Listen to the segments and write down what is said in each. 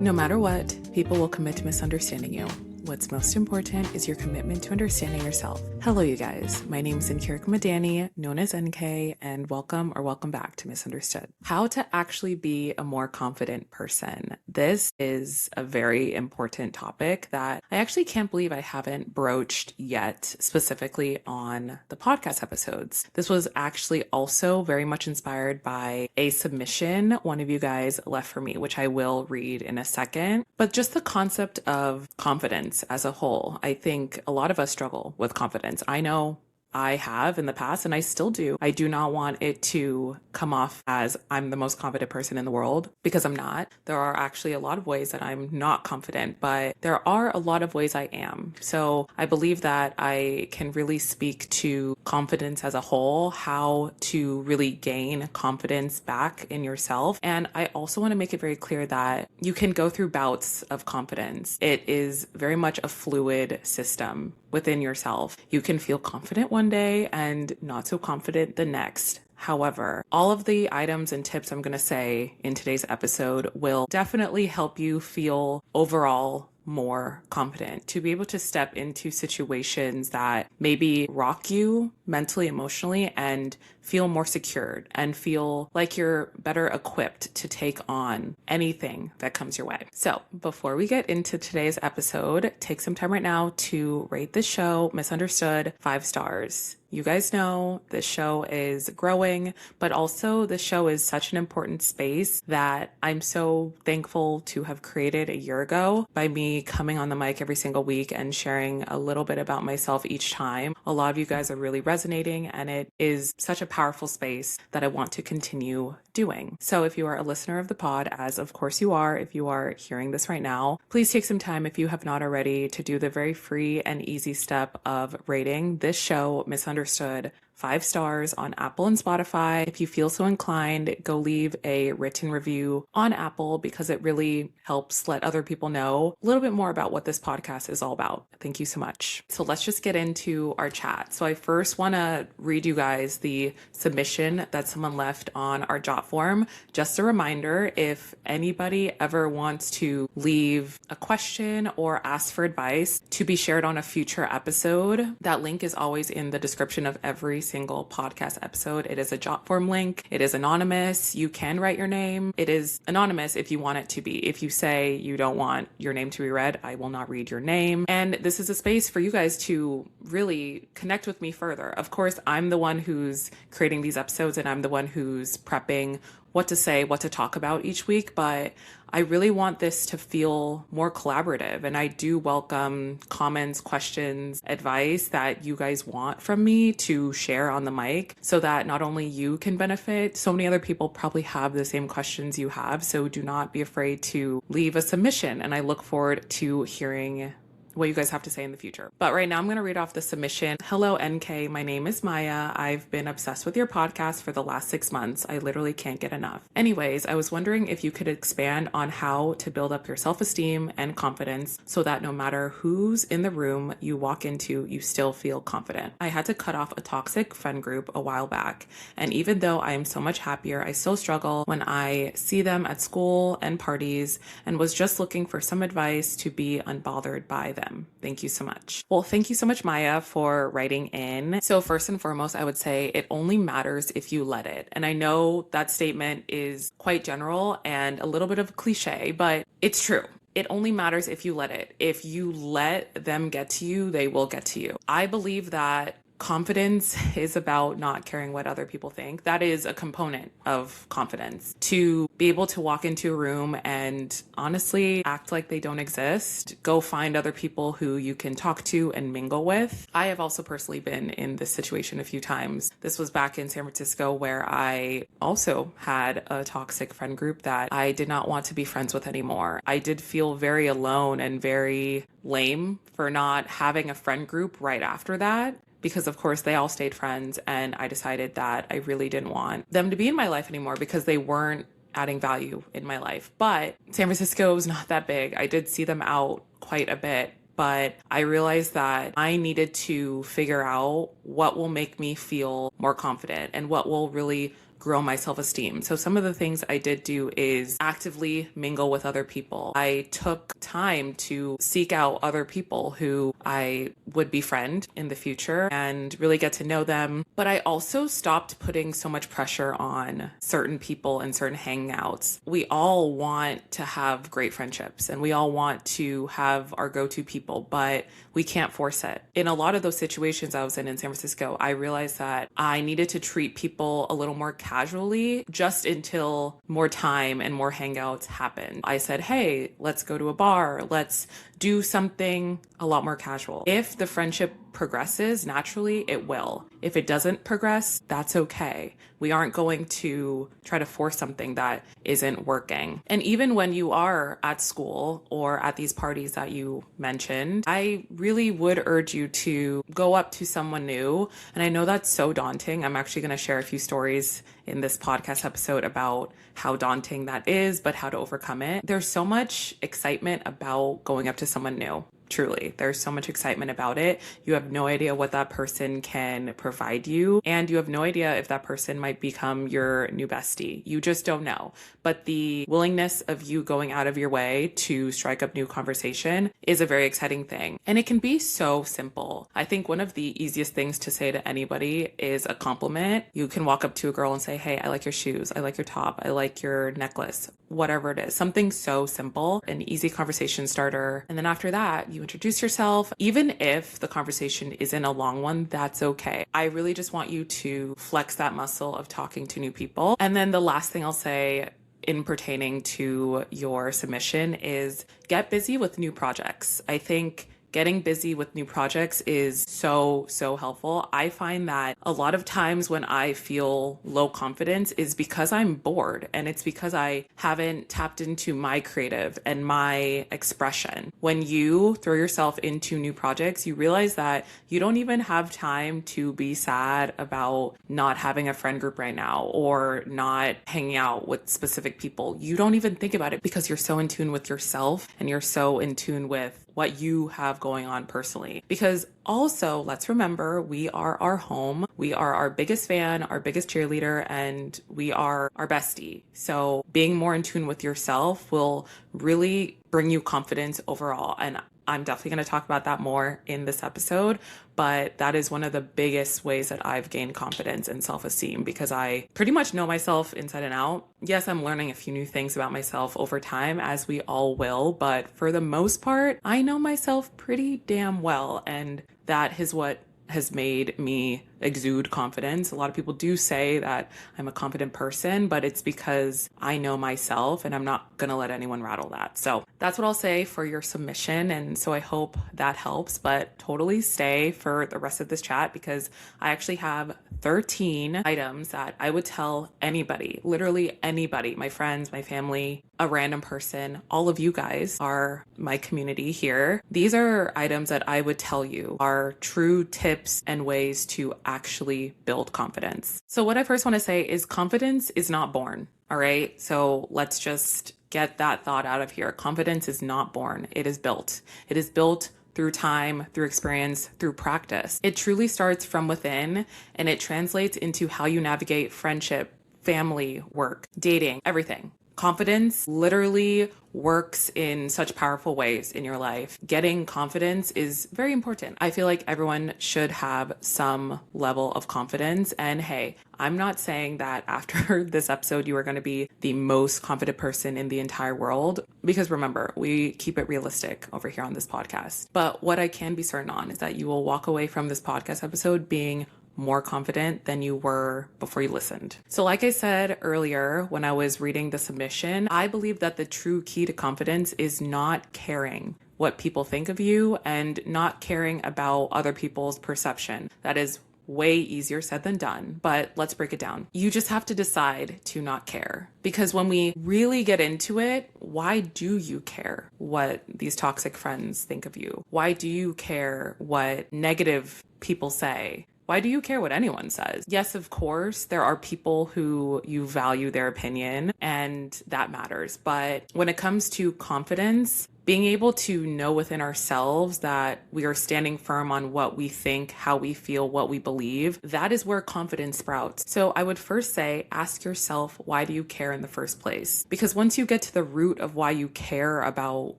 No matter what, people will commit to misunderstanding you. What's most important is your commitment to understanding yourself. Hello, you guys. My name is Nkirk Madani, known as NK, and welcome back to Misunderstood. How to actually be a more confident person. This is a very important topic that I actually can't believe I haven't broached yet, specifically on the podcast episodes. This was actually also very much inspired by a submission one of you guys left for me, which I will read in a second. But just the concept of confidence as a whole. I think a lot of us struggle with confidence. I know I have in the past, and I still do. I do not want it to come off as I'm the most confident person in the world, because I'm not. There are actually a lot of ways that I'm not confident, but there are a lot of ways I am. So I believe that I can really speak to confidence as a whole, how to really gain confidence back in yourself. And I also want to make it very clear that you can go through bouts of confidence. It is very much a fluid system within yourself. You can feel confident one day and not so confident the next. However, all of the items and tips I'm going to say in today's episode will definitely help you feel overall more confident to be able to step into situations that maybe rock you mentally, emotionally, and feel more secured and feel like you're better equipped to take on anything that comes your way. So before we get into today's episode, take some time right now to rate the show, Misunderstood, 5 stars. You guys know this show is growing, but also the show is such an important space that I'm so thankful to have created a year ago by me coming on the mic every single week and sharing a little bit about myself each time. A lot of you guys are really resonating, and it is such a powerful space that I want to continue doing. So if you are a listener of the pod, as of course you are, if you are hearing this right now, please take some time, if you have not already, to do the very free and easy step of rating this show, Misunderstood, 5 stars on Apple and Spotify. If you feel so inclined, go leave a written review on Apple, because it really helps let other people know a little bit more about what this podcast is all about. Thank you so much. So let's just get into our chat. So I first want to read you guys the submission that someone left on our jot form. Just a reminder, if anybody ever wants to leave a question or ask for advice to be shared on a future episode, that link is always in the description of every single podcast episode. It is a jot form link. It is anonymous. You can write your name. It is anonymous if you want it to be. If you say you don't want your name to be read, I will not read your name. And this is a space for you guys to really connect with me further. Of course, I'm the one who's creating these episodes, and I'm the one who's prepping what to say, what to talk about each week, but I really want this to feel more collaborative, and I do welcome comments, questions, advice that you guys want from me to share on the mic, so that not only you can benefit, so many other people probably have the same questions you have, so do not be afraid to leave a submission, and I look forward to hearing what you guys have to say in the future. But right now I'm going to read off the submission. Hello, NK. My name is Maya. I've been obsessed with your podcast for the last 6 months. I literally can't get enough. Anyways, I was wondering if you could expand on how to build up your self-esteem and confidence so that no matter who's in the room you walk into, you still feel confident. I had to cut off a toxic friend group a while back, and even though I am so much happier, I still struggle when I see them at school and parties, and was just looking for some advice to be unbothered by them. Thank you so much. Well, thank you so much, Maya, for writing in. So first and foremost, I would say it only matters if you let it. And I know that statement is quite general and a little bit of a cliche, but it's true. It only matters if you let it. If you let them get to you, they will get to you. I believe that confidence is about not caring what other people think. That is a component of confidence. To be able to walk into a room and honestly act like they don't exist, go find other people who you can talk to and mingle with. I have also personally been in this situation a few times. This was back in San Francisco, where I also had a toxic friend group that I did not want to be friends with anymore. I did feel very alone and very lame for not having a friend group right after that, because of course they all stayed friends, and I decided that I really didn't want them to be in my life anymore because they weren't adding value in my life. But San Francisco is not that big. I did see them out quite a bit, but I realized that I needed to figure out what will make me feel more confident and what will really grow my self-esteem. So some of the things I did do is actively mingle with other people. I took time to seek out other people who I would befriend in the future and really get to know them. But I also stopped putting so much pressure on certain people and certain hangouts. We all want to have great friendships and we all want to have our go-to people, but we can't force it. In a lot of those situations I was in San Francisco, I realized that I needed to treat people a little more casually just until more time and more hangouts happened. I said, hey, let's go to a bar. Let's do something a lot more casual. If the friendship progresses naturally, it will. If it doesn't progress, that's okay. We aren't going to try to force something that isn't working. And even when you are at school or at these parties that you mentioned, I really would urge you to go up to someone new. And I know that's so daunting. I'm actually going to share a few stories in this podcast episode about how daunting that is, but how to overcome it. There's so much excitement about going up to someone new. Truly, there's so much excitement about it. You have no idea what that person can provide you, and you have no idea if that person might become your new bestie. You just don't know. But the willingness of you going out of your way to strike up new conversation is a very exciting thing. And it can be so simple. I think one of the easiest things to say to anybody is a compliment. You can walk up to a girl and say, hey, I like your shoes. I like your top. I like your necklace. Whatever it is. Something so simple, an easy conversation starter. And then after that, you introduce yourself. Even if the conversation isn't a long one, that's okay. I really just want you to flex that muscle of talking to new people. And then the last thing I'll say in pertaining to your submission is get busy with new projects. I think getting busy with new projects is so helpful. I find that a lot of times when I feel low confidence is because I'm bored, and it's because I haven't tapped into my creative and my expression. When you throw yourself into new projects, you realize that you don't even have time to be sad about not having a friend group right now or not hanging out with specific people. You don't even think about it because you're so in tune with yourself and you're so in tune with what you have going on personally. Because also, let's remember, we are our home. We are our biggest fan, our biggest cheerleader, and we are our bestie. So being more in tune with yourself will really bring you confidence overall. And I'm definitely going to talk about that more in this episode, but that is one of the biggest ways that I've gained confidence and self-esteem because I pretty much know myself inside and out. Yes, I'm learning a few new things about myself over time, as we all will, but for the most part, I know myself pretty damn well, and that is what has made me exude confidence. A lot of people do say that I'm a confident person, but it's because I know myself and I'm not going to let anyone rattle that. So that's what I'll say for your submission. And so I hope that helps, but totally stay for the rest of this chat because I actually have 13 items that I would tell anybody, literally anybody, my friends, my family, a random person, all of you guys are my community here. These are items that I would tell you are true tips and ways to actually build confidence. So what I first want to say is confidence is not born. All right. So let's just get that thought out of here. Confidence is not born. It is built. It is built through time, through experience, through practice. It truly starts from within and it translates into how you navigate friendship, family, work, dating, everything. Confidence literally works in such powerful ways in your life. Getting confidence is very important. I feel like everyone should have some level of confidence. And hey, I'm not saying that after this episode, you are going to be the most confident person in the entire world, because remember, we keep it realistic over here on this podcast. But what I can be certain on is that you will walk away from this podcast episode being more confident than you were before you listened. So like I said earlier, when I was reading the submission, I believe that the true key to confidence is not caring what people think of you and not caring about other people's perception. That is way easier said than done, but let's break it down. You just have to decide to not care. Because when we really get into it, why do you care what these toxic friends think of you? Why do you care what negative people say? Why do you care what anyone says? Yes, of course, there are people who you value their opinion and that matters. But when it comes to confidence, Being able to know within ourselves that we are standing firm on what we think, how we feel, what we believe, that is where confidence sprouts. So I would first say, ask yourself, why do you care in the first place? Because once you get to the root of why you care about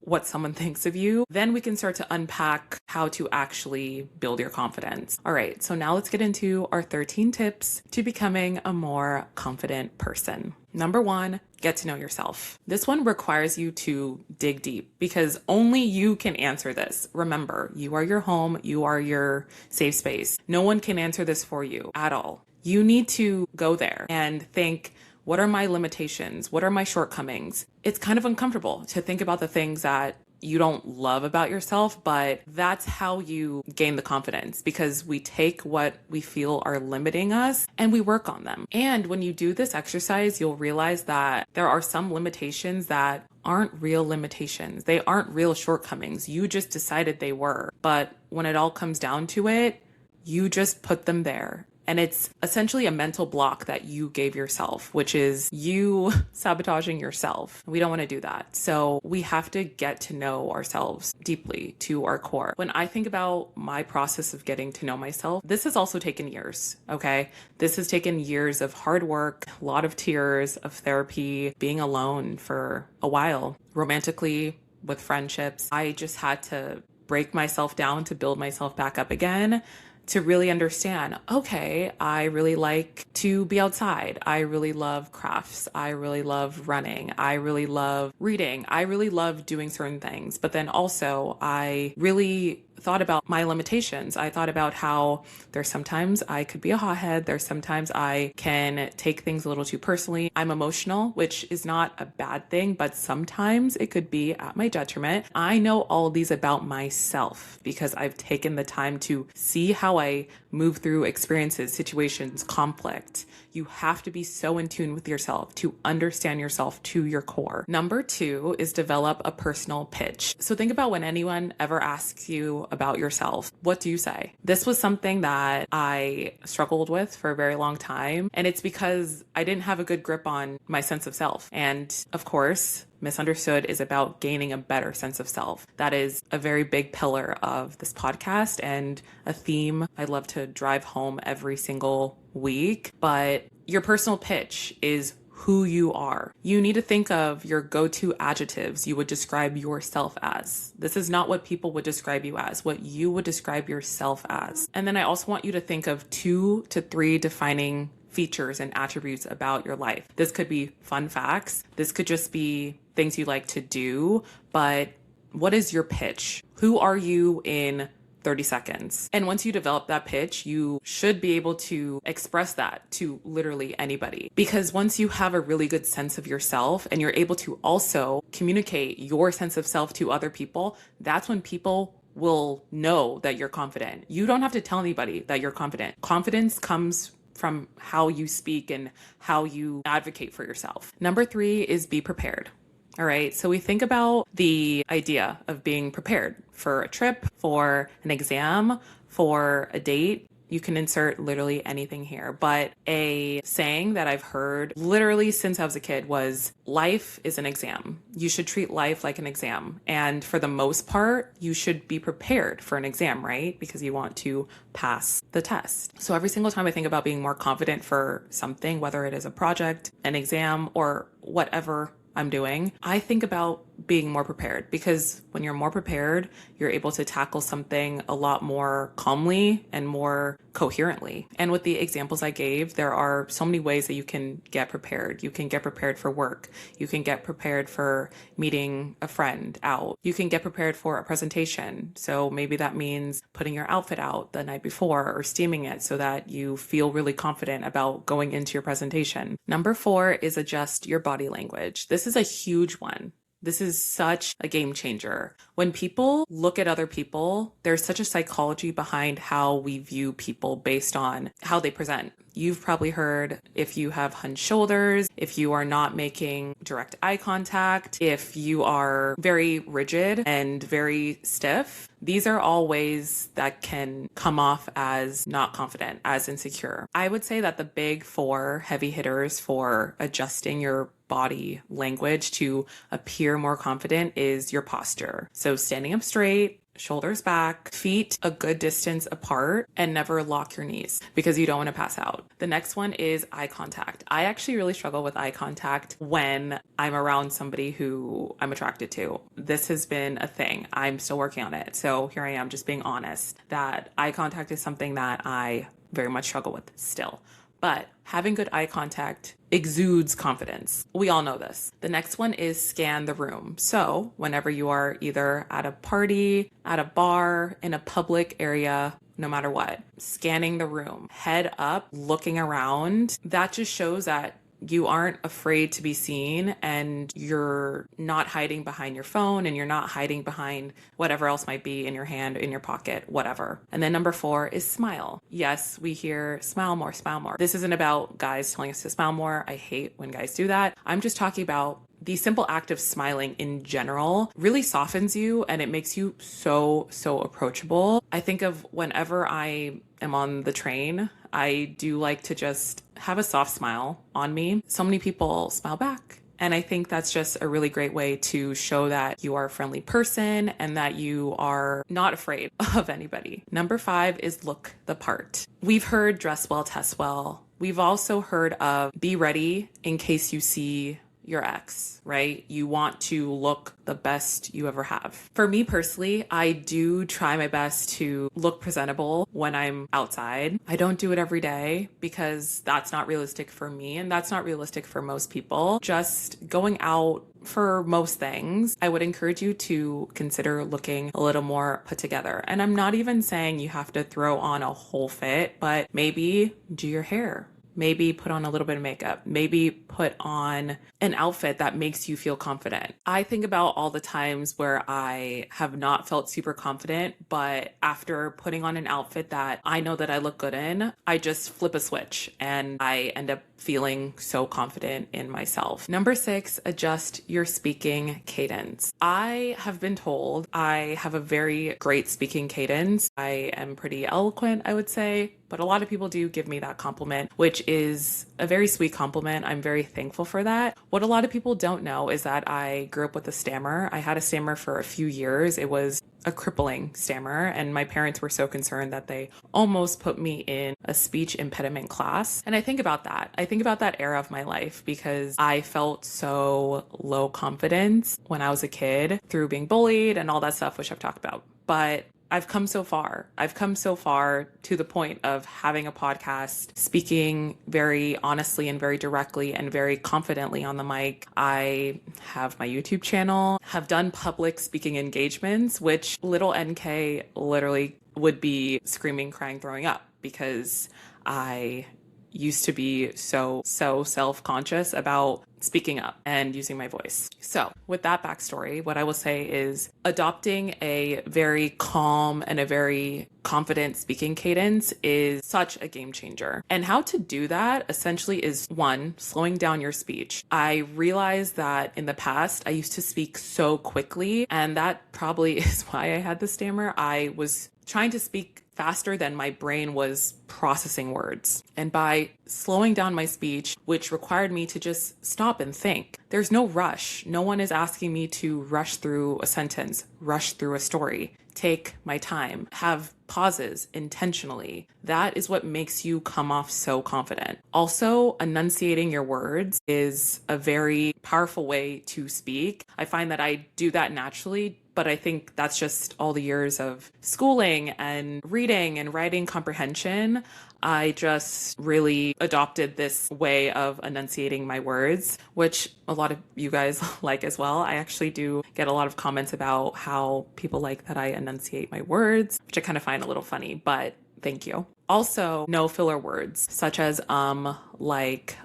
what someone thinks of you, then we can start to unpack how to actually build your confidence. All right, so now let's get into our 13 tips to becoming a more confident person. Number 1, get to know yourself. This one requires you to dig deep because only you can answer this. Remember, you are your home, you are your safe space. No one can answer this for you at all. You need to go there and think, what are my limitations? What are my shortcomings? It's kind of uncomfortable to think about the things that you don't love about yourself, but that's how you gain the confidence, because we take what we feel are limiting us and we work on them. And when you do this exercise, you'll realize that there are some limitations that aren't real limitations. They aren't real shortcomings. You just decided they were. But when it all comes down to it, you just put them there. And it's essentially a mental block that you gave yourself, which is you sabotaging yourself. We don't want to do that. So we have to get to know ourselves deeply to our core. When I think about my process of getting to know myself, this has also taken years, okay? This has taken years of hard work, a lot of tears, of therapy, being alone for a while, romantically, with friendships. I just had to break myself down to build myself back up again, to really understand, okay, I really like to be outside. I really love crafts. I really love running. I really love reading. I really love doing certain things. But then also I really thought about my limitations. I thought about how there's sometimes I could be a hothead. There's sometimes I can take things a little too personally. I'm emotional, which is not a bad thing, but sometimes it could be at my detriment. I know all of these about myself because I've taken the time to see how I move through experiences, situations, conflict. You have to be so in tune with yourself to understand yourself to your core. Number 2 is develop a personal pitch. So think about when anyone ever asks you about yourself, what do you say? This was something that I struggled with for a very long time. And it's because I didn't have a good grip on my sense of self. And of course, Misunderstood is about gaining a better sense of self. That is a very big pillar of this podcast and a theme I love to drive home every single week. But your personal pitch is who you are. You need to think of your go-to adjectives you would describe yourself as. This is not what people would describe you as, what you would describe yourself as. And then I also want you to think of 2 to 3 defining features and attributes about your life. This could be fun facts. This could just be things you like to do. But what is your pitch? Who are you in 30 seconds? And once you develop that pitch, you should be able to express that to literally anybody. Because once you have a really good sense of yourself and you're able to also communicate your sense of self to other people, that's when people will know that you're confident. You don't have to tell anybody that you're confident. Confidence comes from how you speak and how you advocate for yourself. Number 3 is be prepared. All right. So we think about the idea of being prepared for a trip, for an exam, for a date. You can insert literally anything here. But a saying that I've heard literally since I was a kid was, life is an exam. You should treat life like an exam. And for the most part, you should be prepared for an exam, right? Because you want to pass the test. So every single time I think about being more confident for something, whether it is a project, an exam, or whatever I'm doing, I think about being more prepared, because when you're more prepared, you're able to tackle something a lot more calmly and more coherently. And with the examples I gave, there are so many ways that you can get prepared. You can get prepared for work. You can get prepared for meeting a friend out. You can get prepared for a presentation. So maybe that means putting your outfit out the night before or steaming it so that you feel really confident about going into your presentation. Number 4 is adjust your body language. This is a huge one. This is such a game changer. When people look at other people, there's such a psychology behind how we view people based on how they present. You've probably heard if you have hunched shoulders, if you are not making direct eye contact, if you are very rigid and very stiff. These are all ways that can come off as not confident, as insecure. I would say that the big four heavy hitters for adjusting your body language to appear more confident is your posture. So standing up straight, shoulders back, feet a good distance apart, and never lock your knees because you don't want to pass out. The next one is eye contact. I actually really struggle with eye contact when I'm around somebody who I'm attracted to. This has been a thing. I'm still working on it. So here I am just being honest that eye contact is something that I very much struggle with still. But having good eye contact exudes confidence. We all know this. The next one is scan the room. So whenever you are either at a party, at a bar, in a public area, no matter what, scanning the room, head up, looking around, that just shows that you aren't afraid to be seen and you're not hiding behind your phone and you're not hiding behind whatever else might be in your hand, in your pocket, whatever. And then number 4 is smile. Yes, we hear smile more, smile more. This isn't about guys telling us to smile more. I hate when guys do that. I'm just talking about the simple act of smiling in general really softens you and it makes you so approachable. I think of whenever I am on the train, I do like to just have a soft smile on me. So many people smile back. And I think that's just a really great way to show that you are a friendly person and that you are not afraid of anybody. Number 5 is look the part. We've heard dress well, test well. We've also heard of be ready in case you see your ex, right? You want to look the best you ever have. For me personally, I do try my best to look presentable when I'm outside. I don't do it every day because that's not realistic for me and that's not realistic for most people. Just going out for most things, I would encourage you to consider looking a little more put together. And I'm not even saying you have to throw on a whole fit, but maybe do your hair. Maybe put on a little bit of makeup. Maybe put on an outfit that makes you feel confident. I think about all the times where I have not felt super confident, but after putting on an outfit that I know that I look good in, I just flip a switch and I end up feeling so confident in myself. Number 6, adjust your speaking cadence. I have been told I have a very great speaking cadence. I am pretty eloquent, I would say, but a lot of people do give me that compliment, which is a very sweet compliment. I'm very thankful for that. What a lot of people don't know is that I grew up with a stammer. I had a stammer for a few years. It was a crippling stammer, and my parents were so concerned that they almost put me in a speech impediment class. And I think about that. I think about that era of my life because I felt so low confidence when I was a kid through being bullied and all that stuff, which I've talked about. But I've come so far. I've come so far to the point of having a podcast, speaking very honestly and very directly and very confidently on the mic. I have my YouTube channel, have done public speaking engagements, which little NK literally would be screaming, crying, throwing up because I used to be so self-conscious about speaking up and using my voice. So with that backstory, what I will say is adopting a very calm and a very confident speaking cadence is such a game changer. And how to do that essentially is 1, slowing down your speech. I realized that in the past, I used to speak so quickly, and that probably is why I had the stammer. I was trying to speak faster than my brain was processing words. And by slowing down my speech, which required me to just stop and think, there's no rush. No one is asking me to rush through a sentence, rush through a story, take my time, have pauses intentionally. That is what makes you come off so confident. Also, enunciating your words is a very powerful way to speak. I find that I do that naturally, but I think that's just all the years of schooling and reading and writing comprehension. I just really adopted this way of enunciating my words, which a lot of you guys like as well. I actually do get a lot of comments about how people like that I enunciate my words, which I kind of find a little funny, but thank you. Also, no filler words such as like,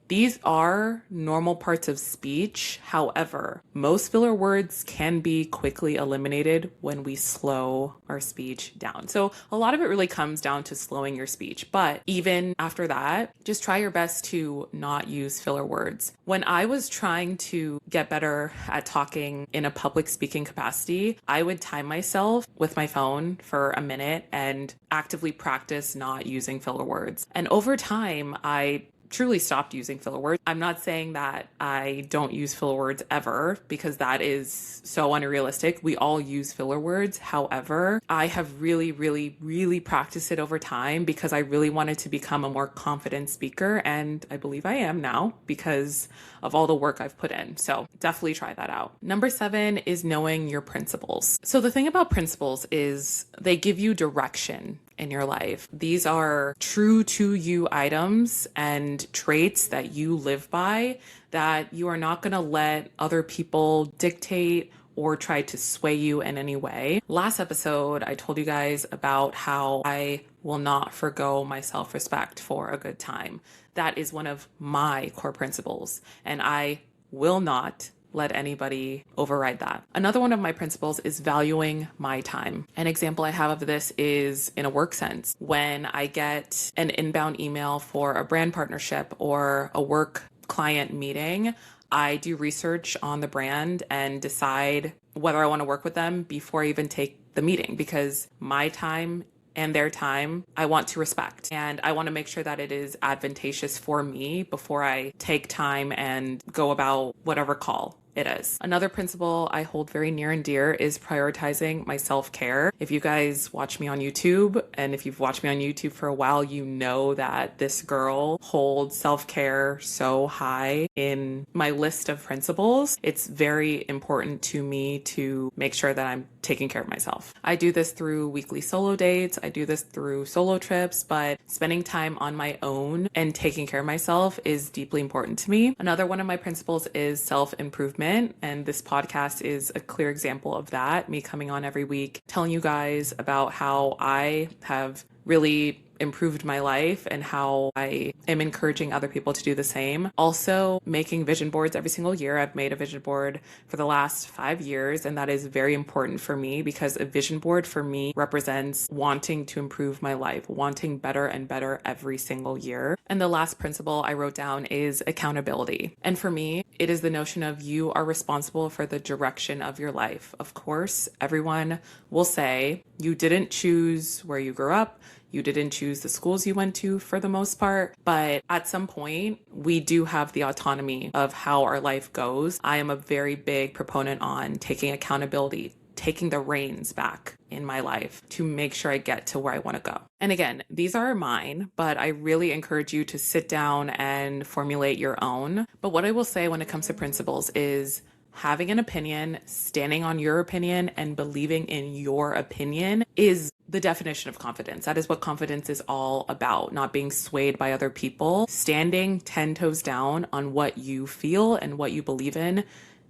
These are normal parts of speech. However, most filler words can be quickly eliminated when we slow our speech down. So a lot of it really comes down to slowing your speech. But even after that, just try your best to not use filler words. When I was trying to get better at talking in a public speaking capacity, I would time myself with my phone for a minute and actively practice not using filler words. And over time, I truly stopped using filler words. I'm not saying that I don't use filler words ever, because that is so unrealistic. We all use filler words. However, I have really practiced it over time because I really wanted to become a more confident speaker. And I believe I am now because of all the work I've put in. So definitely try that out. Number 7 is knowing your principles. So the thing about principles is they give you direction in your life. These are true to you items and traits that you live by, that you are not going to let other people dictate or try to sway you in any way. Last episode, I told you guys about how I will not forgo my self-respect for a good time. That is one of my core principles, and I will not let anybody override that. Another one of my principles is valuing my time. An example I have of this is in a work sense. When I get an inbound email for a brand partnership or a work client meeting, I do research on the brand and decide whether I want to work with them before I even take the meeting, because my time and their time, I want to respect. And I want to make sure that it is advantageous for me before I take time and go about whatever call it is. Another principle I hold very near and dear is prioritizing my self-care. If you guys watch me on YouTube, and if you've watched me on YouTube for a while, you know that this girl holds self-care so high in my list of principles. It's very important to me to make sure that I'm taking care of myself. I do this through weekly solo dates. I do this through solo trips, but spending time on my own and taking care of myself is deeply important to me. Another one of my principles is self-improvement. And this podcast is a clear example of that. Me coming on every week, telling you guys about how I have really improved my life and how I am encouraging other people to do the same. Also, making vision boards every single year. I've made a vision board for the last 5 years, and that is very important for me because a vision board for me represents wanting to improve my life, wanting better and better every single year. And the last principle I wrote down is accountability. And for me, it is the notion of you are responsible for the direction of your life. Of course, everyone will say you didn't choose where you grew up. You didn't choose the schools you went to for the most part, but at some point, we do have the autonomy of how our life goes. I am a very big proponent on taking accountability, taking the reins back in my life to make sure I get to where I want to go. And again, these are mine, but I really encourage you to sit down and formulate your own. But what I will say when it comes to principles is having an opinion, standing on your opinion, and believing in your opinion is the definition of confidence. That is what confidence is all about, not being swayed by other people. Standing 10 toes down on what you feel and what you believe in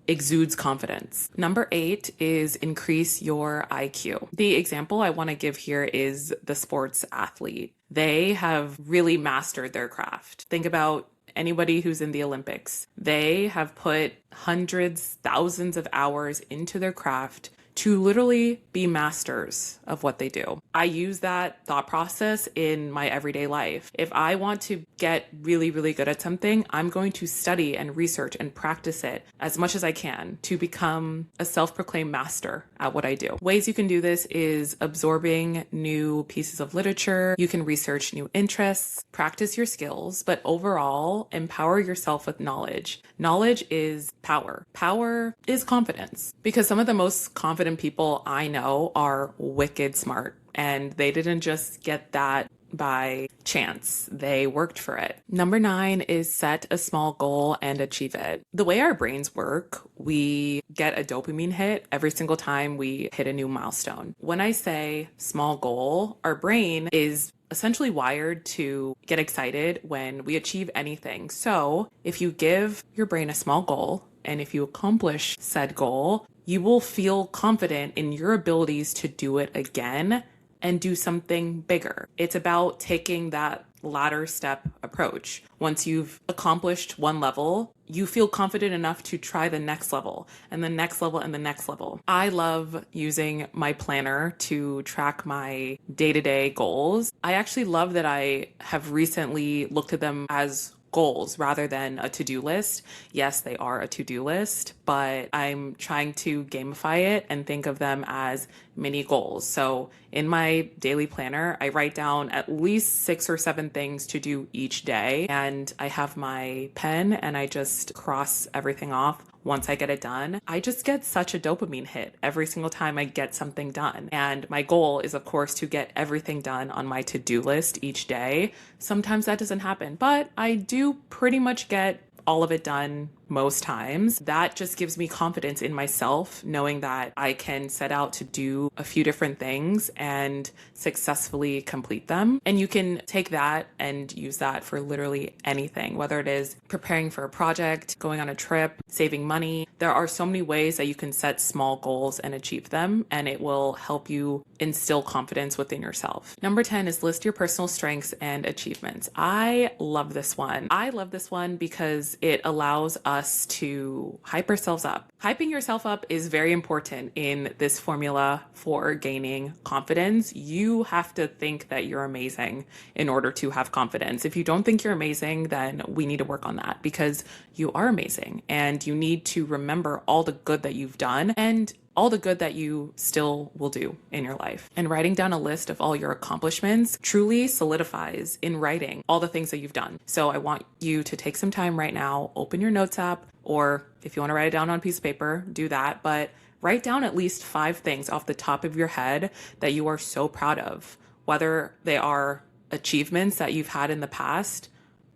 exudes confidence. Number 8 is increase your IQ. The example I want to give here is the sports athlete. They have really mastered their craft. Think about anybody who's in the Olympics. They have put hundreds, thousands of hours into their craft to literally be masters of what they do. I use that thought process in my everyday life. If I want to get really good at something, I'm going to study and research and practice it as much as I can to become a self-proclaimed master at what I do. Ways you can do this is absorbing new pieces of literature. You can research new interests, practice your skills, but overall, empower yourself with knowledge. Knowledge is power. Power is confidence, because some of the most confident people I know are wicked smart, and they didn't just get that by chance. They worked for it. Number 9 is set a small goal and achieve it. The way our brains work, we get a dopamine hit every single time we hit a new milestone. When I say small goal, our brain is essentially wired to get excited when we achieve anything. So if you give your brain a small goal, and if you accomplish said goal, you will feel confident in your abilities to do it again and do something bigger. It's about taking that ladder step approach. Once you've accomplished one level, you feel confident enough to try the next level and the next level and the next level. I love using my planner to track my day-to-day goals. I actually love that I have recently looked at them as goals rather than a to-do list. Yes, they are a to-do list, but I'm trying to gamify it and think of them as mini goals. So in my daily planner, I write down at least 6 or 7 things to do each day. And I have my pen and I just cross everything off once I get it done. I just get such a dopamine hit every single time I get something done. And my goal is, of course, to get everything done on my to-do list each day. Sometimes that doesn't happen, but I do pretty much get all of it done most times. That just gives me confidence in myself, knowing that I can set out to do a few different things and successfully complete them. And you can take that and use that for literally anything, whether it is preparing for a project, going on a trip, saving money. There are so many ways that you can set small goals and achieve them, and it will help you instill confidence within yourself. Number 10 is list your personal strengths and achievements. I love this one. I love this one because it allows us to hype ourselves up. Hyping yourself up is very important in this formula for gaining confidence. You have to think that you're amazing in order to have confidence. If you don't think you're amazing, then we need to work on that, because you are amazing and you need to remember all the good that you've done and all the good that you still will do in your life. And writing down a list of all your accomplishments truly solidifies in writing all the things that you've done. So I want you to take some time right now, open your notes app, or if you want to write it down on a piece of paper, do that. But write down at least 5 things off the top of your head that you are so proud of, whether they are achievements that you've had in the past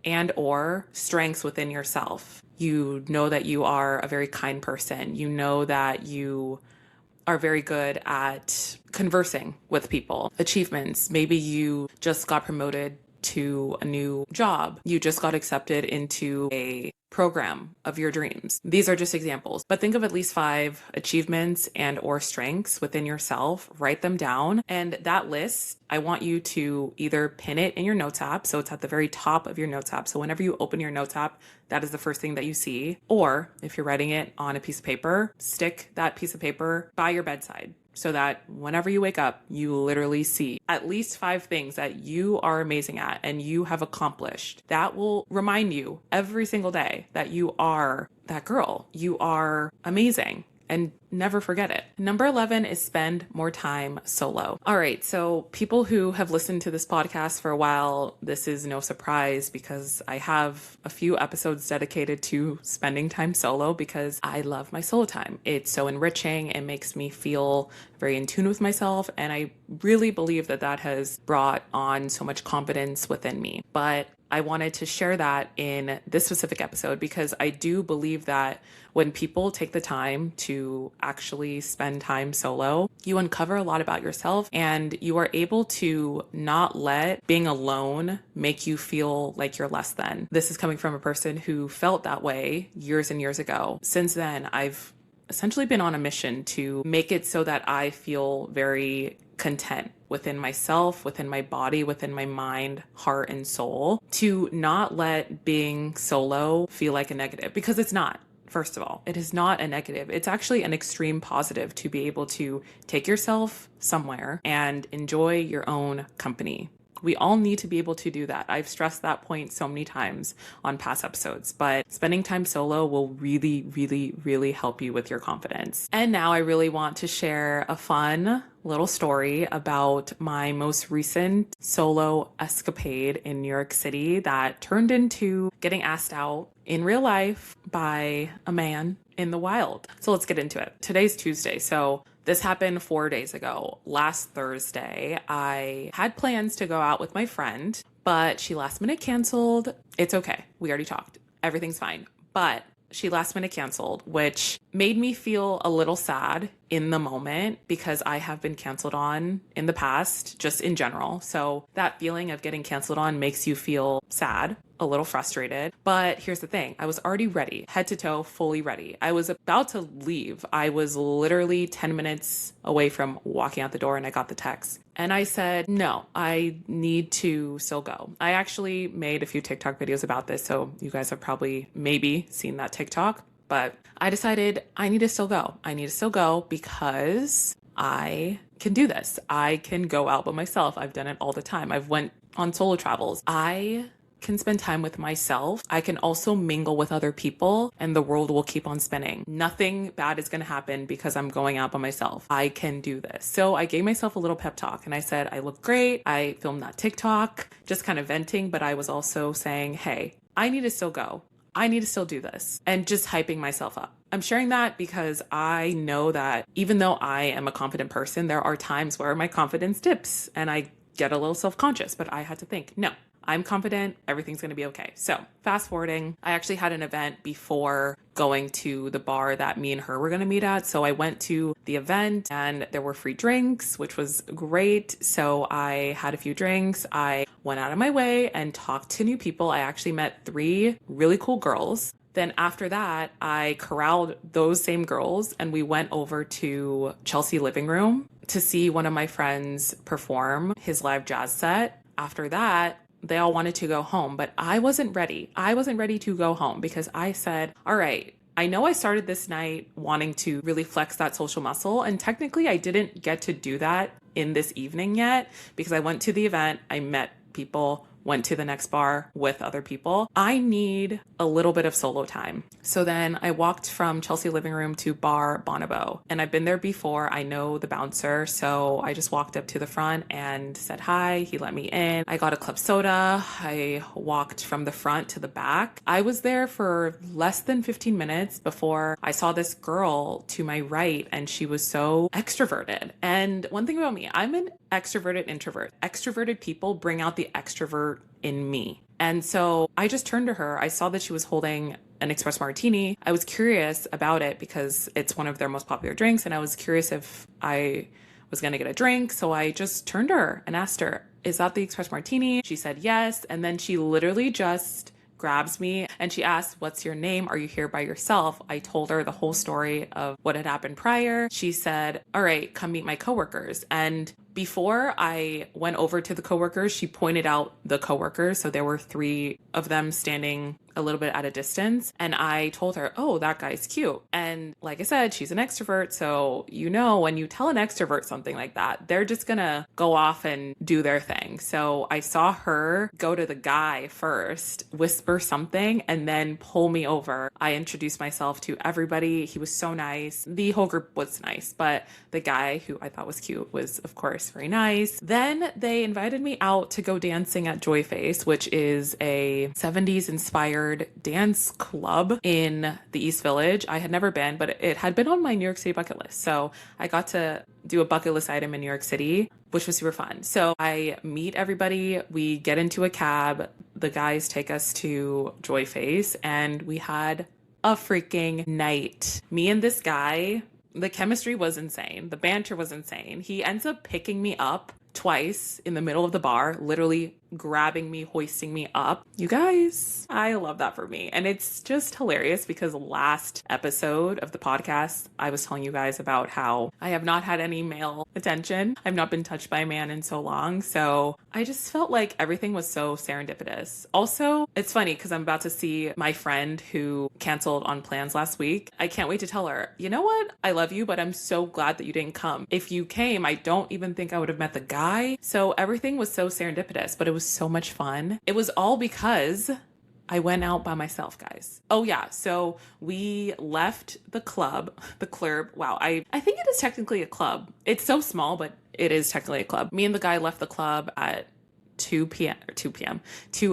and or strengths within yourself. You know that you are a very kind person. You know that you are very good at conversing with people. Achievements, maybe you just got promoted to a new job. You just got accepted into a program of your dreams. These are just examples, but think of at least 5 achievements and or strengths within yourself. Write them down, and that list, I want you to either pin it in your notes app, so it's at the very top of your notes app. So whenever you open your notes app, that is the first thing that you see. Or if you're writing it on a piece of paper, stick that piece of paper by your bedside, so that whenever you wake up, you literally see at least 5 things that you are amazing at and you have accomplished. That will remind you every single day that you are that girl. You are amazing, and never forget it. Number 11 is spend more time solo. All right, so people who have listened to this podcast for a while, this is no surprise because I have a few episodes dedicated to spending time solo because I love my solo time. It's so enriching. It makes me feel very in tune with myself, and I really believe that that has brought on so much confidence within me. But I wanted to share that in this specific episode because I do believe that when people take the time to actually spend time solo, you uncover a lot about yourself and you are able to not let being alone make you feel like you're less than. This is coming from a person who felt that way years and years ago. Since then, I've essentially been on a mission to make it so that I feel very content within myself, within my body, within my mind, heart, and soul, to not let being solo feel like a negative, because it's not. First of all, it is not a negative. It's actually an extreme positive to be able to take yourself somewhere and enjoy your own company. We all need to be able to do that. I've stressed that point so many times on past episodes, but spending time solo will really, really, really help you with your confidence. And now I really want to share a fun little story about my most recent solo escapade in New York City that turned into getting asked out in real life by a man in the wild. So let's get into it. Today's Tuesday, so this happened 4 days ago. Last Thursday, I had plans to go out with my friend, but she last minute canceled. It's okay. We already talked. Everything's fine. But she last minute canceled, which made me feel a little sad in the moment because I have been canceled on in the past, just in general. So that feeling of getting canceled on makes you feel sad. a little frustrated. But here's the thing. I was already ready, head to toe, fully ready. I was about to leave. I was literally 10 minutes away from walking out the door and I got the text. And I said, no, I need to still go. I actually made a few TikTok videos about this, so you guys have probably maybe seen that TikTok. But I decided I need to still go. I need to still go because I can do this. I can go out by myself. I've done it all the time. I've went on solo travels. I can spend time with myself. I can also mingle with other people and the world will keep on spinning. Nothing bad is going to happen because I'm going out by myself. I can do this. So I gave myself a little pep talk and I said, I look great. I filmed that TikTok, just kind of venting, but I was also saying, hey, I need to still go. I need to still do this, and just hyping myself up. I'm sharing that because I know that even though I am a confident person, there are times where my confidence dips and I get a little self-conscious, but I had to think, no, I'm confident, everything's going to be okay. So fast forwarding, I actually had an event before going to the bar that me and her were going to meet at. So I went to the event and there were free drinks, which was great. So I had a few drinks. I went out of my way and talked to new people. I actually met 3 really cool girls. Then after that, I corralled those same girls and we went over to Chelsea Living Room to see one of my friends perform his live jazz set. After that, they all wanted to go home, but I wasn't ready. I wasn't ready to go home because I said, all right, I know I started this night wanting to really flex that social muscle. And technically I didn't get to do that in this evening yet because I went to the event, I met people, went to the next bar with other people. I need a little bit of solo time. So then I walked from Chelsea Living Room to Bar Bonobo. And I've been there before. I know the bouncer. So I just walked up to the front and said hi. He let me in. I got a club soda. I walked from the front to the back. I was there for less than 15 minutes before I saw this girl to my right. And she was so extroverted. And one thing about me, I'm an extroverted introvert. Extroverted people bring out the extrovert in me. And so I just turned to her. I saw that she was holding an espresso martini. I was curious about it because it's one of their most popular drinks. And I was curious if I was going to get a drink. So I just turned to her and asked her, is that the espresso martini? She said yes. And then she literally just grabs me and she asked, what's your name? Are you here by yourself? I told her the whole story of what had happened prior. She said, all right, come meet my coworkers. And before I went over to the coworkers, she pointed out the coworkers. So there were 3 of them standing a little bit at a distance. And I told her, oh, that guy's cute. And like I said, she's an extrovert. So, you know, when you tell an extrovert something like that, they're just going to go off and do their thing. So I saw her go to the guy first, whisper something, and then pull me over. I introduced myself to everybody. He was so nice. The whole group was nice, but the guy who I thought was cute was, of course, very nice. Then they invited me out to go dancing at Joy Face, which is a 70s inspired dance club in the East Village. I had never been, but it had been on my New York City bucket list. So I got to do a bucket list item in New York City, which was super fun. So I meet everybody. We get into a cab. The guys take us to Joy Face and we had a freaking night. Me and this guy, the chemistry was insane. The banter was insane. He ends up picking me up twice in the middle of the bar, literally grabbing me, hoisting me up. You guys, I love that for me. And it's just hilarious because last episode of the podcast, I was telling you guys about how I have not had any male attention. I've not been touched by a man in so long. So I just felt like everything was so serendipitous. Also, it's funny because I'm about to see my friend who canceled on plans last week. I can't wait to tell her, you know what? I love you, but I'm so glad that you didn't come. If you came, I don't even think I would have met the guy. So everything was so serendipitous, but it was so much fun. It was all because I went out by myself, guys. Oh yeah, so we left the club. Wow, I think it is technically a club. It's so small, but it is technically a club. Me and the guy left the club at 2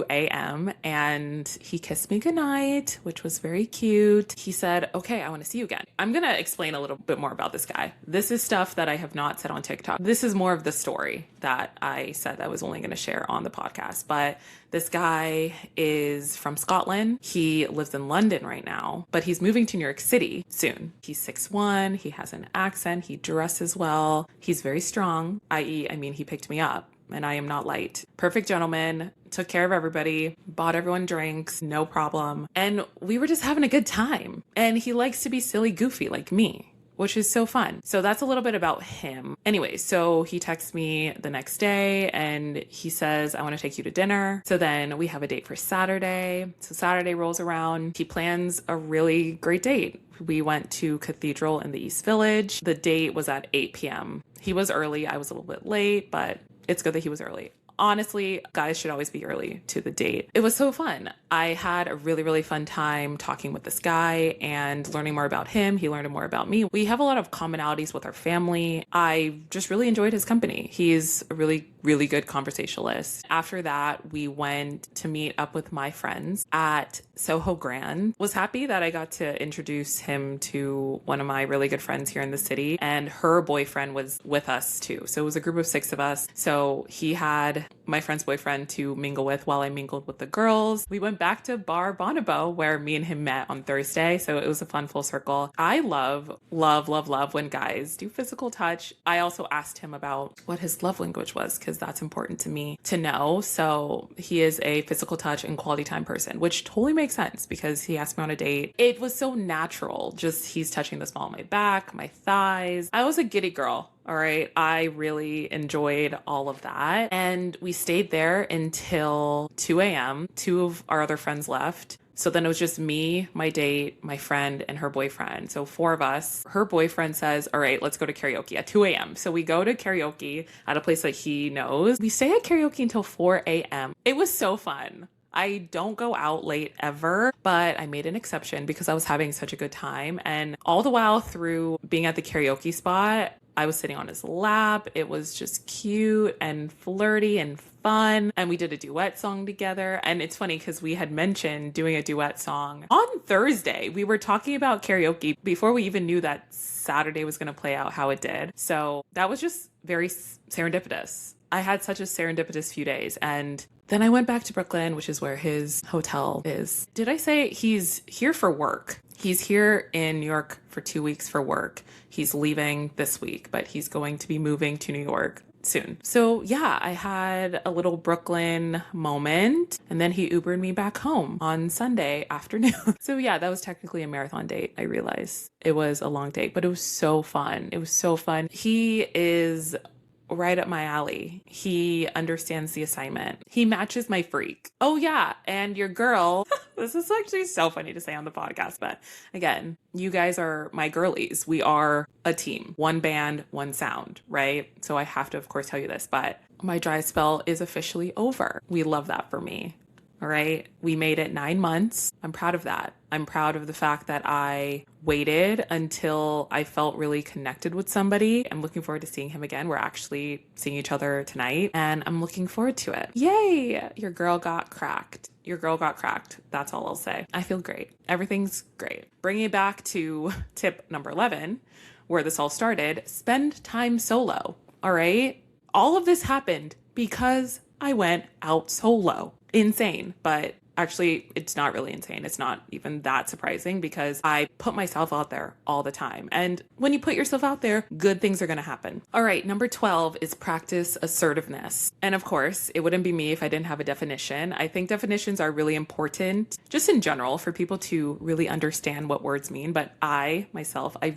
a.m. and he kissed me goodnight, which was very cute. He said, okay, I want to see you again. I'm going to explain a little bit more about this guy. This is stuff that I have not said on TikTok. This is more of the story that I said I was only going to share on the podcast. But this guy is from Scotland. He lives in London right now, but he's moving to New York City soon. He's 6'1". He has an accent. He dresses well. He's very strong, i.e., he picked me up. and I am not light. Perfect gentleman, took care of everybody, bought everyone drinks, no problem. And we were just having a good time. And he likes to be silly, goofy like me, which is so fun. So that's a little bit about him. Anyway, so he texts me the next day and he says, I want to take you to dinner. So then we have a date for Saturday. So Saturday rolls around. He plans a really great date. We went to Cathedral in the East Village. The date was at 8 p.m. He was early. I was a little bit late, but it's good that he was early. Honestly, guys should always be early to the date. It was so fun. I had a really, really fun time talking with this guy and learning more about him. He learned more about me. We have a lot of commonalities with our family. I just really enjoyed his company. He's a really, really good conversationalist. After that, we went to meet up with my friends at Soho Grand. Was happy that I got to introduce him to one of my really good friends here in the city, and her boyfriend was with us too. So it was a group of 6 of us. So he had my friend's boyfriend to mingle with while I mingled with the girls. We went back to Bar Bonobo where me and him met on Thursday. So it was a fun full circle. I love when guys do physical touch. I also asked him about what his love language was because that's important to me to know. So he is a physical touch and quality time person, which totally makes sense because he asked me on a date. It was so natural. Just he's touching the small of my back, my thighs. I was a giddy girl. All right. I really enjoyed all of that. And we stayed there until 2 a.m. 2 of our other friends left. So then it was just me, my date, my friend, and her boyfriend. So 4 of us. Her boyfriend says, all right, let's go to karaoke at 2 a.m. So we go to karaoke at a place that he knows. We stay at karaoke until 4 a.m. It was so fun. I don't go out late ever, but I made an exception because I was having such a good time. And all the while through being at the karaoke spot, I was sitting on his lap. It was just cute and flirty and fun. And we did a duet song together. And it's funny because we had mentioned doing a duet song on Thursday. We were talking about karaoke before we even knew that Saturday was going to play out how it did. So that was just very serendipitous. I had such a serendipitous few days. And then I went back to Brooklyn, which is where his hotel is. Did I say he's here for work? He's here in New York for 2 weeks for work. He's leaving this week, but he's going to be moving to New York soon. So yeah, I had a little Brooklyn moment, and then he Ubered me back home on Sunday afternoon. So yeah, that was technically a marathon date. I realized it was a long date, but it was so fun. It was so fun. He is right up my alley. He understands the assignment. He matches my freak. Oh yeah, and your girl, this is actually so funny to say on the podcast, but again, you guys are my girlies. We are a team, one band, one sound, right? So I have to, of course, tell you this, but my dry spell is officially over. We love that for me. All right. We made it 9 months. I'm proud of that. I'm proud of the fact that I waited until I felt really connected with somebody. I'm looking forward to seeing him again. We're actually seeing each other tonight and I'm looking forward to it. Yay. Your girl got cracked. Your girl got cracked. That's all I'll say. I feel great. Everything's great. Bringing it back to tip number 11, where this all started, spend time solo. All right. All of this happened because I went out solo. Insane, but actually it's not really insane. It's not even that surprising because I put myself out there all the time. And when you put yourself out there, good things are going to happen. All right, number 12 is practice assertiveness. And of course, it wouldn't be me if I didn't have a definition. I think definitions are really important just in general for people to really understand what words mean. But I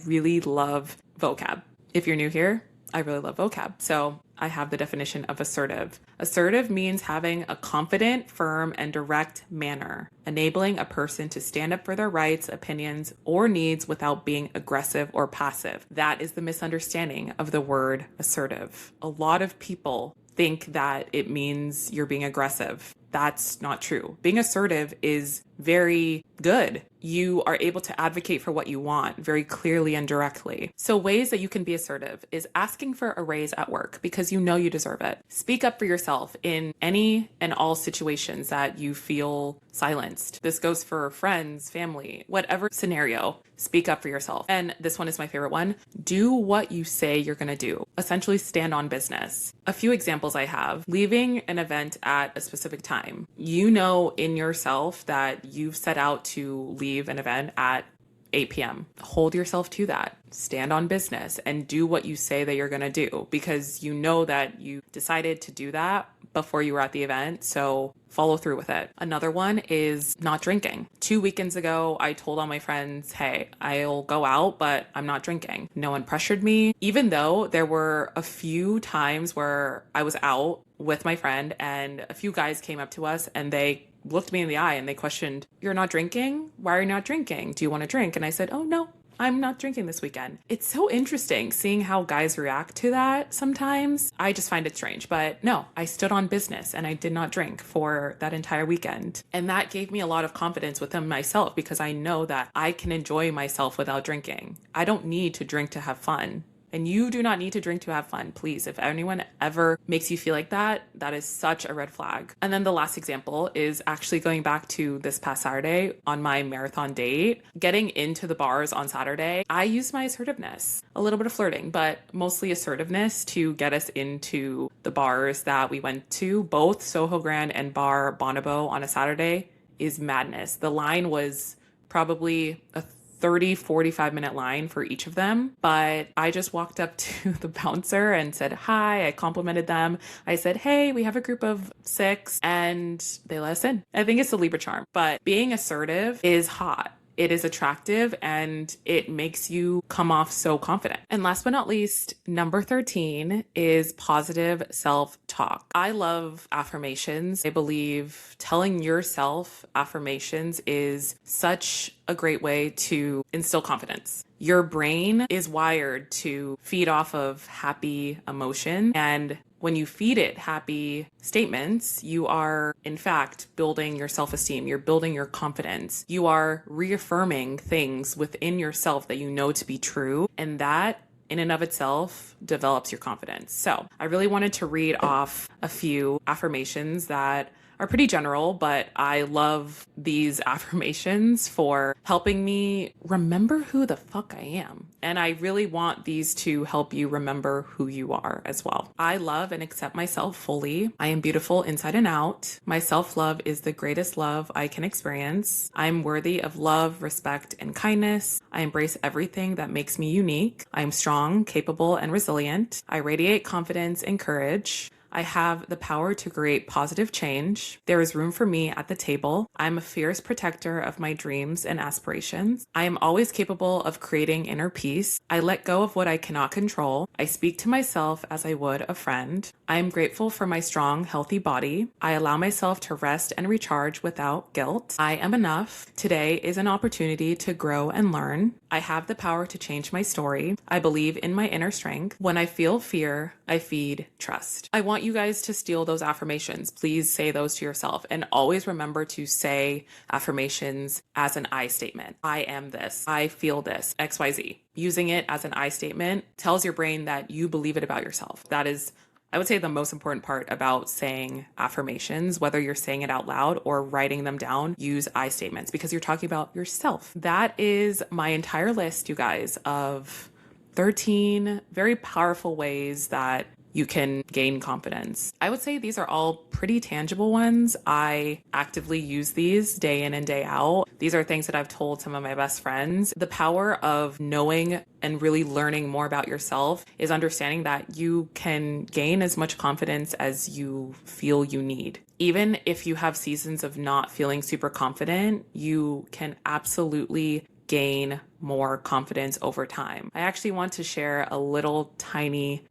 really love vocab. If you're new here, I really love vocab. So I have the definition of assertive. Assertive means having a confident, firm, and direct manner, enabling a person to stand up for their rights, opinions, or needs without being aggressive or passive. That is the misunderstanding of the word assertive. A lot of people think that it means you're being aggressive. That's not true. Being assertive is very good. You are able to advocate for what you want very clearly and directly. So ways that you can be assertive is asking for a raise at work because you know you deserve it. Speak up for yourself in any and all situations that you feel silenced. This goes for friends, family, whatever scenario. Speak up for yourself. And this one is my favorite one. Do what you say you're going to do. Essentially stand on business. A few examples I have. Leaving an event at a specific time. You know in yourself that you've set out to leave an event at 8 p.m. Hold yourself to that. Stand on business and do what you say that you're going to do, because you know that you decided to do that before you were at the event. So follow through with it. Another one is not drinking. 2 weekends ago, I told all my friends, hey, I'll go out, but I'm not drinking. No one pressured me, even though there were a few times where I was out with my friend and a few guys came up to us and they looked me in the eye and they questioned, you're not drinking? Why are you not drinking? Do you want to drink? And I said, oh, no, I'm not drinking this weekend. It's so interesting seeing how guys react to that sometimes. I just find it strange. But no, I stood on business and I did not drink for that entire weekend. And that gave me a lot of confidence within myself, because I know that I can enjoy myself without drinking. I don't need to drink to have fun. And you do not need to drink to have fun, please. If anyone ever makes you feel like that, that is such a red flag. And then the last example is actually going back to this past Saturday on my marathon date. Getting into the bars on Saturday, I used my assertiveness, a little bit of flirting, but mostly assertiveness to get us into the bars that we went to. Both Soho Grand and Bar Bonobo on a Saturday is madness. The line was probably a 45-minute line for each of them. But I just walked up to the bouncer and said, hi, I complimented them. I said, hey, we have a group of 6, and they let us in. I think it's the Libra charm, but being assertive is hot. It is attractive and it makes you come off so confident. And last but not least, number 13 is positive self-talk. I love affirmations. I believe telling yourself affirmations is such a great way to instill confidence. Your brain is wired to feed off of happy emotion, and when you feed it happy statements, you are, in fact, building your self-esteem. You're building your confidence. You are reaffirming things within yourself that you know to be true. And that, in and of itself, develops your confidence. So I really wanted to read off a few affirmations that are pretty general, but I love these affirmations for helping me remember who the fuck I am. And I really want these to help you remember who you are as well. I love and accept myself fully. I am beautiful inside and out. My self-love is the greatest love I can experience. I am worthy of love, respect, and kindness. I embrace everything that makes me unique. I am strong, capable, and resilient. I radiate confidence and courage. I have the power to create positive change. There is room for me at the table. I'm a fierce protector of my dreams and aspirations. I am always capable of creating inner peace. I let go of what I cannot control. I speak to myself as I would a friend. I am grateful for my strong, healthy body. I allow myself to rest and recharge without guilt. I am enough. Today is an opportunity to grow and learn. I have the power to change my story. I believe in my inner strength. When I feel fear, I feed trust. I want you guys to steal those affirmations. Please say those to yourself, and always remember to say affirmations as an I statement. I am this. I feel this. XYZ. Using it as an I statement tells your brain that you believe it about yourself. That is, I would say, the most important part about saying affirmations. Whether you're saying it out loud or writing them down, use I statements, because you're talking about yourself. That is my entire list, you guys, of 13 very powerful ways that you can gain confidence. I would say these are all pretty tangible ones. I actively use these day in and day out. These are things that I've told some of my best friends. The power of knowing and really learning more about yourself is understanding that you can gain as much confidence as you feel you need. Even if you have seasons of not feeling super confident, you can absolutely gain more confidence over time. I actually want to share a little tiny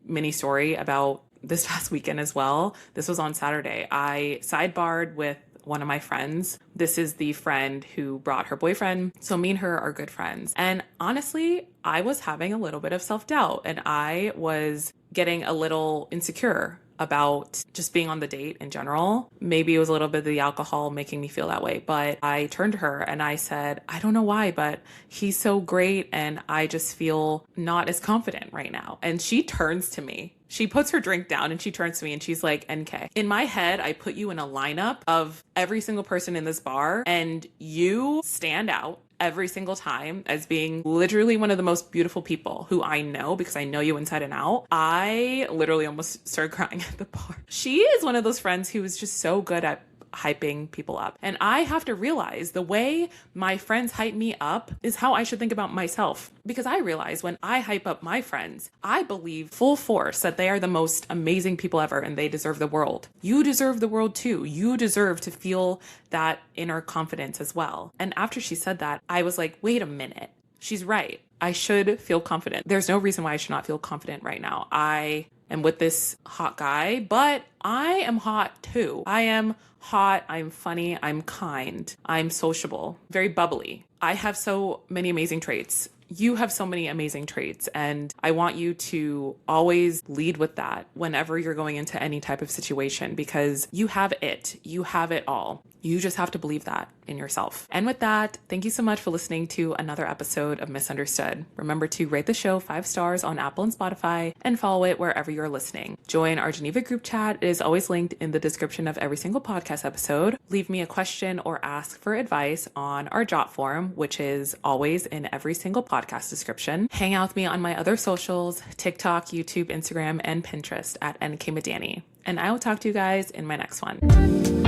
mini story about this past weekend as well. This was on Saturday. I sidebarred with one of my friends. This is the friend who brought her boyfriend. So me and her are good friends. And honestly, I was having a little bit of self-doubt and I was getting a little insecure about just being on the date in general. Maybe it was a little bit of the alcohol making me feel that way, but I turned to her and I said, I don't know why, but he's so great and I just feel not as confident right now. And she turns to me. She puts her drink down and she turns to me and she's like, NK, in my head, I put you in a lineup of every single person in this bar and you stand out every single time as being literally one of the most beautiful people who I know, because I know you inside and out. I literally almost started crying at the bar. She is one of those friends who is just so good at hyping people up. And I have to realize the way my friends hype me up is how I should think about myself. Because I realize when I hype up my friends, I believe full force that they are the most amazing people ever and they deserve the world. You deserve the world too. You deserve to feel that inner confidence as well. And after she said that, I was like, wait a minute. She's right. I should feel confident. There's no reason why I should not feel confident right now. I am with this hot guy, but I am hot too. I am hot. I'm funny. I'm kind. I'm sociable, very bubbly. I have so many amazing traits. You have so many amazing traits, and I want you to always lead with that whenever you're going into any type of situation, because you have it. You have it all. You just have to believe that in yourself. And with that, thank you so much for listening to another episode of Misunderstood. Remember to rate the show 5 stars on Apple and Spotify and follow it wherever you're listening. Join our Geneva group chat. It is always linked in the description of every single podcast episode. Leave me a question or ask for advice on our Jot form, which is always in every single podcast description. Hang out with me on my other socials, TikTok, YouTube, Instagram, and Pinterest at NK Madani. And I will talk to you guys in my next one.